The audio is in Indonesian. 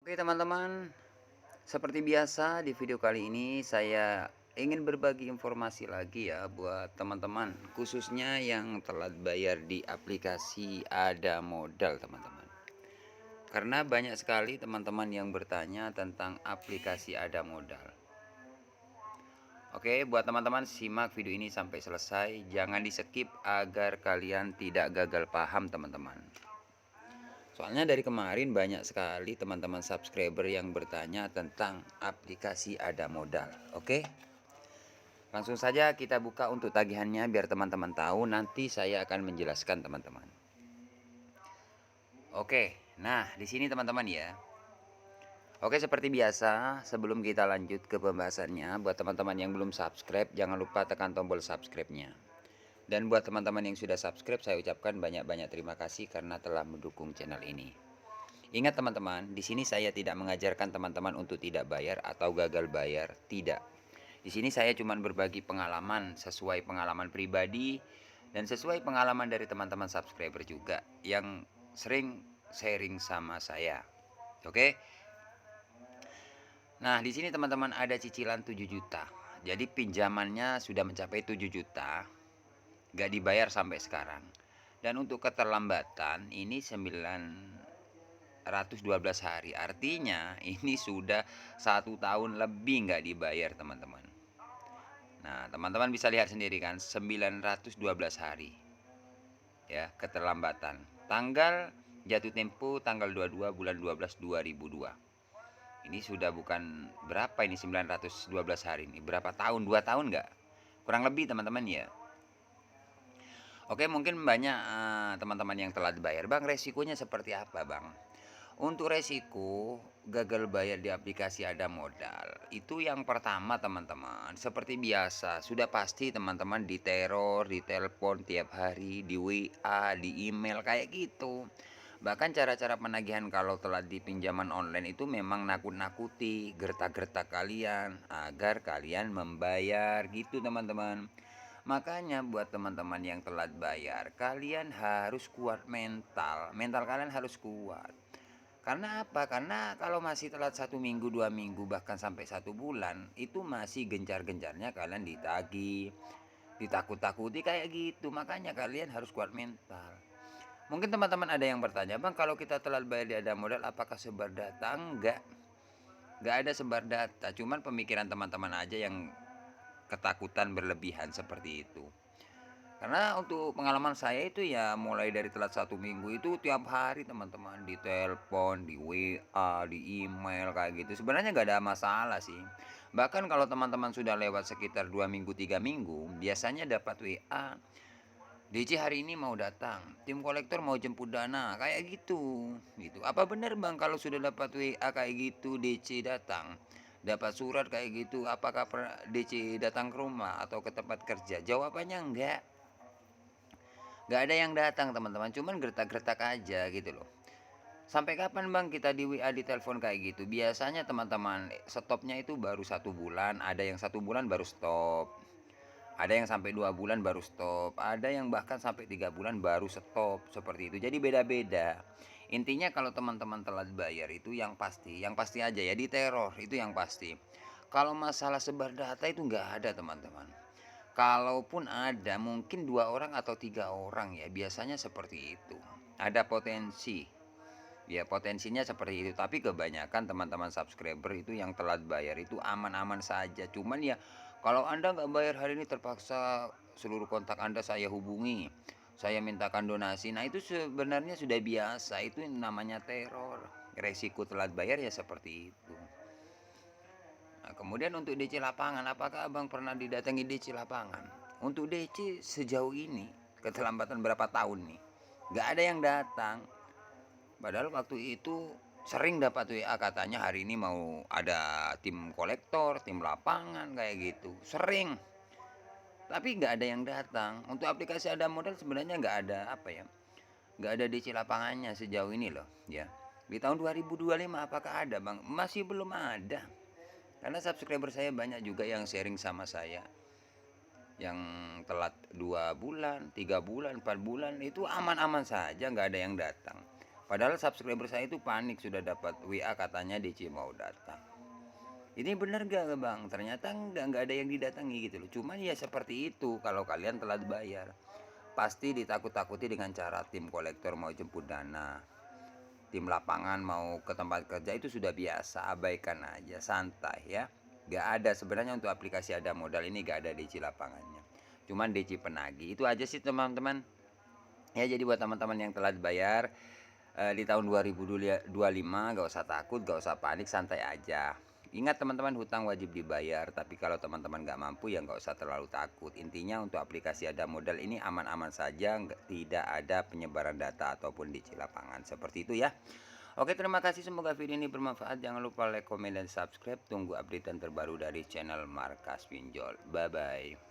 Oke teman-teman, seperti biasa di video kali ini saya ingin berbagi informasi lagi ya buat teman-teman, khususnya yang telat bayar di aplikasi Ada Modal teman-teman. Karena banyak sekali teman-teman yang bertanya tentang aplikasi Ada Modal. Oke, buat teman-teman simak video ini sampai selesai, jangan di-skip agar kalian tidak gagal paham teman-teman. Soalnya dari kemarin banyak sekali teman-teman subscriber yang bertanya tentang aplikasi Ada Modal. Oke, langsung saja kita buka untuk tagihannya biar teman-teman tahu, nanti saya akan menjelaskan teman-teman. Oke, nah di sini teman-teman ya. Oke, seperti biasa sebelum kita lanjut ke pembahasannya, buat teman-teman yang belum subscribe jangan lupa tekan tombol subscribe-nya. Dan buat teman-teman yang sudah subscribe, saya ucapkan banyak-banyak terima kasih karena telah mendukung channel ini. Ingat teman-teman, di sini saya tidak mengajarkan teman-teman untuk tidak bayar atau gagal bayar, tidak. Di sini saya cuma berbagi pengalaman sesuai pengalaman pribadi dan sesuai pengalaman dari teman-teman subscriber juga yang sering sharing sama saya. Oke. Nah, di sini teman-teman ada cicilan 7 juta. Jadi pinjamannya sudah mencapai 7 juta, gak dibayar sampai sekarang. Dan untuk keterlambatan ini 912 hari, artinya ini sudah 1 tahun lebih nggak dibayar teman-teman. Nah teman-teman bisa lihat sendiri kan, 912 hari ya keterlambatan. Tanggal jatuh tempo tanggal 22 bulan 12 2002. Ini sudah bukan berapa ini 912 hari ini, berapa tahun, 2 tahun nggak, kurang lebih teman-teman ya. Oke, mungkin banyak teman-teman yang telat bayar. Bang, resikonya seperti apa bang? Untuk resiko gagal bayar di aplikasi Ada Modal, itu yang pertama teman-teman, seperti biasa sudah pasti teman-teman diteror, ditelepon tiap hari, di WA, di email kayak gitu. Bahkan cara-cara penagihan kalau telat di pinjaman online itu memang nakut-nakuti, gertak-gertak kalian agar kalian membayar gitu teman-teman. Makanya buat teman-teman yang telat bayar, kalian harus kuat mental. Mental kalian harus kuat. Karena apa? Karena kalau masih telat 1 minggu, 2 minggu, bahkan sampai 1 bulan, itu masih gencar-gencarnya kalian ditagih, ditakut-takuti kayak gitu. Makanya kalian harus kuat mental. Mungkin teman-teman ada yang bertanya, bang kalau kita telat bayar di Ada Modal apakah sebar data? Enggak ada sebar data. Cuman pemikiran teman-teman aja yang ketakutan berlebihan seperti itu. Karena untuk pengalaman saya itu ya mulai dari telat 1 minggu itu tiap hari teman-teman ditelepon, di WA, di email kayak gitu. Sebenarnya nggak ada masalah sih. Bahkan kalau teman-teman sudah lewat sekitar 2 minggu, 3 minggu, biasanya dapat WA. DC hari ini mau datang, tim kolektor mau jemput dana, kayak gitu. Gitu. Apa benar bang kalau sudah dapat WA kayak gitu DC datang? Dapat surat kayak gitu, apakah DC datang ke rumah atau ke tempat kerja? Jawabannya enggak. Gak ada yang datang teman-teman, cuman gertak-gertak aja gitu loh. Sampai kapan bang kita di WA di telepon kayak gitu? Biasanya teman-teman stopnya itu baru 1 bulan, ada yang 1 bulan baru stop, ada yang sampai 2 bulan baru stop, ada yang bahkan sampai 3 bulan baru stop seperti itu. Jadi beda-beda. Intinya kalau teman-teman telat bayar itu yang pasti aja ya diteror itu yang pasti. Kalau masalah sebar data itu nggak ada teman-teman. Kalaupun ada mungkin 2 orang atau 3 orang ya biasanya seperti itu. Ada potensi. Ya potensinya seperti itu. Tapi kebanyakan teman-teman subscriber itu yang telat bayar itu aman-aman saja. Cuman ya kalau Anda nggak bayar hari ini terpaksa seluruh kontak Anda saya hubungi. Saya mintakan donasi. Nah itu sebenarnya sudah biasa. Itu namanya teror. Resiko telat bayar ya seperti itu. Nah, kemudian untuk DC lapangan, apakah abang pernah didatangi DC lapangan? Untuk DC sejauh ini, keterlambatan berapa tahun nih? Gak ada yang datang. Padahal waktu itu sering dapat WA katanya hari ini mau ada tim kolektor, tim lapangan kayak gitu. Sering. Tapi gak ada yang datang. Untuk aplikasi Ada Modal sebenarnya gak ada apa ya? Gak ada DC lapangannya sejauh ini loh. Ya. Di tahun 2025 apakah ada bang? Masih belum ada. Karena subscriber saya banyak juga yang sharing sama saya, yang telat 2 bulan, 3 bulan, 4 bulan itu aman-aman saja, nggak ada yang datang. Padahal subscriber saya itu panik sudah dapat WA katanya DC mau datang. Ini bener gak bang? Ternyata nggak ada yang didatangi gitu loh. Cuman ya seperti itu, kalau kalian telat bayar pasti ditakut-takuti dengan cara tim kolektor mau jemput dana, tim lapangan mau ke tempat kerja, itu sudah biasa. Abaikan aja, santai ya. Gak ada sebenarnya untuk aplikasi ada modal ini, gak ada DC lapangannya, cuman DC penagih. Itu aja sih teman-teman ya. Jadi buat teman-teman yang telat bayar di tahun 2025, gak usah takut, gak usah panik, santai aja. Ingat teman-teman, hutang wajib dibayar. Tapi kalau teman-teman gak mampu ya gak usah terlalu takut. Intinya untuk aplikasi ada modal ini aman-aman saja, tidak ada penyebaran data ataupun DC lapangan. Seperti itu ya. Oke, terima kasih, semoga video ini bermanfaat. Jangan lupa like, komen, dan subscribe. Tunggu update terbaru dari channel Markas Pinjol. Bye bye.